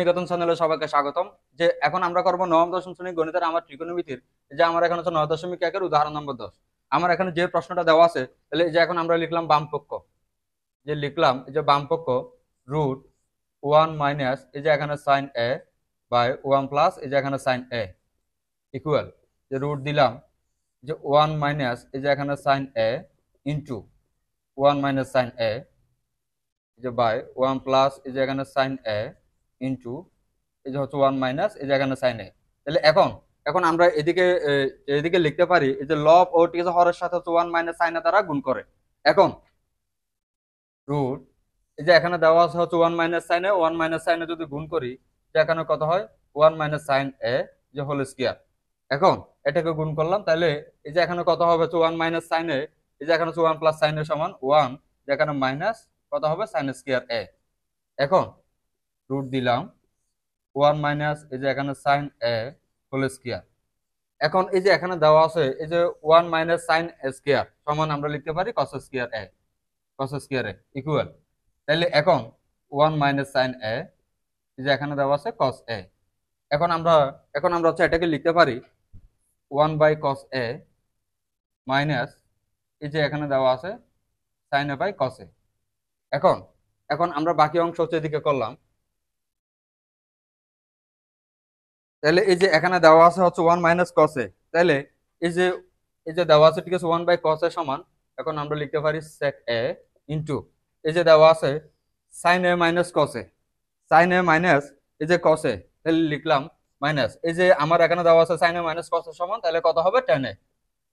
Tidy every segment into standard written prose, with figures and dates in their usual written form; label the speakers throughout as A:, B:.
A: নিকেতন চ্যানেলে সবাইকে স্বাগতম। যে এখন আমরা করব নবম দশম শ্রেণী গণিতের আমার ত্রিকোণমিতির। যে আমার এখানে হচ্ছে 9.1 উদাহরণ নম্বর 10। আমার এখানে যে প্রশ্নটা দেওয়া আছে, তাহলে এই যে এখন আমরা লিখলাম বামপক্ষ, যে লিখলাম এই যে বামপক্ষ রুট 1 - এই যে এখানে সাইন এ বাই 1 + এই যে এখানে সাইন এ ইকুয়াল, যে রুট দিলাম যে 1 - এই যে এখানে সাইন এ ইন্টু 1 - সাইন এ, যে বাই 1 + এই যে এখানে সাইন এ ইন্টু এই যে হচ্ছে 1 - এই যে এখানে সাইন এ। তাহলে এখন এখন আমরা এদিকে লিখতে পারি এই যে লব ও ঠিক আছে হরের সাথে হচ্ছে 1 - সাইন এ দ্বারা গুণ করে। এখন রুট এই যে এখানে দেওয়া আছে হচ্ছে 1 - সাইন এ, 1 - সাইন এ যদি গুণ করি, যে এখানে কত হয় 1 - সাইন এ যে হোল স্কয়ার। এখন এটাকে গুণ করলাম, তাহলে এই যে এখানে কত হবে হচ্ছে 1 - সাইন এ, এই যে এখানে হচ্ছে 1 + সাইন এ সমান 1, যে এখানে মাইনাস কত হবে সাইন স্কয়ার এ। এখন রুট দিলাম 1 - এই যে এখানে সাইন এ হোল স্কয়ার। এখন এই যে এখানে দেওয়া আছে এই যে 1 - সাইন স্কয়ার সমান আমরা লিখতে পারি কস স্কয়ার এ, কস স্কয়ার এ ইকুয়াল। তাহলে এখন 1 - সাইন এ, এই যে এখানে দেওয়া আছে কস এ। এখন আমরা হচ্ছে এটাকে লিখতে পারি 1/cos এ মাইনাস এই যে এখানে দেওয়া আছে সাইন এ বাই কস এ। এখন এখন আমরা বাকি অংশ হচ্ছে এদিকে করলাম। তাহলে এই যে এখানে দেওয়া আছে হচ্ছে 1 - cos এ, তাহলে এই যে দেওয়া আছে ঠিক আছে 1/cos এ সমান, এখন আমরা লিখতে পারি sec এ ইন্টু এই যে দেওয়া আছে sin a - cos A, sin a minus এই যে cos এ, তাহলে লিখলাম মাইনাস এই যে আমার এখানে দেওয়া আছে sin a - cos এ সমান, তাহলে কত হবে tan a।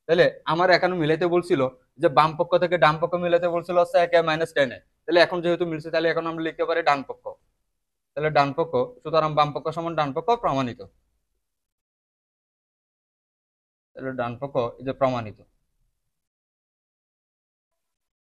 A: তাহলে আমার এখানে মিলাইতে বলছিল যে বাম পক্ষ থেকে ডান পক্ষ মিলাইতে বলছিল sec a - tan a, তাহলে এখন যেহেতু মিলছে তাহলে এখন আমরা লিখতে পারি ডান পক্ষ। তাহলে ডান পক্ষ, সুতরাং বাম পক্ষ সমান ডান পক্ষ প্রমাণিত। তাহলে ডান পক্ষ এই যে প্রমাণিত।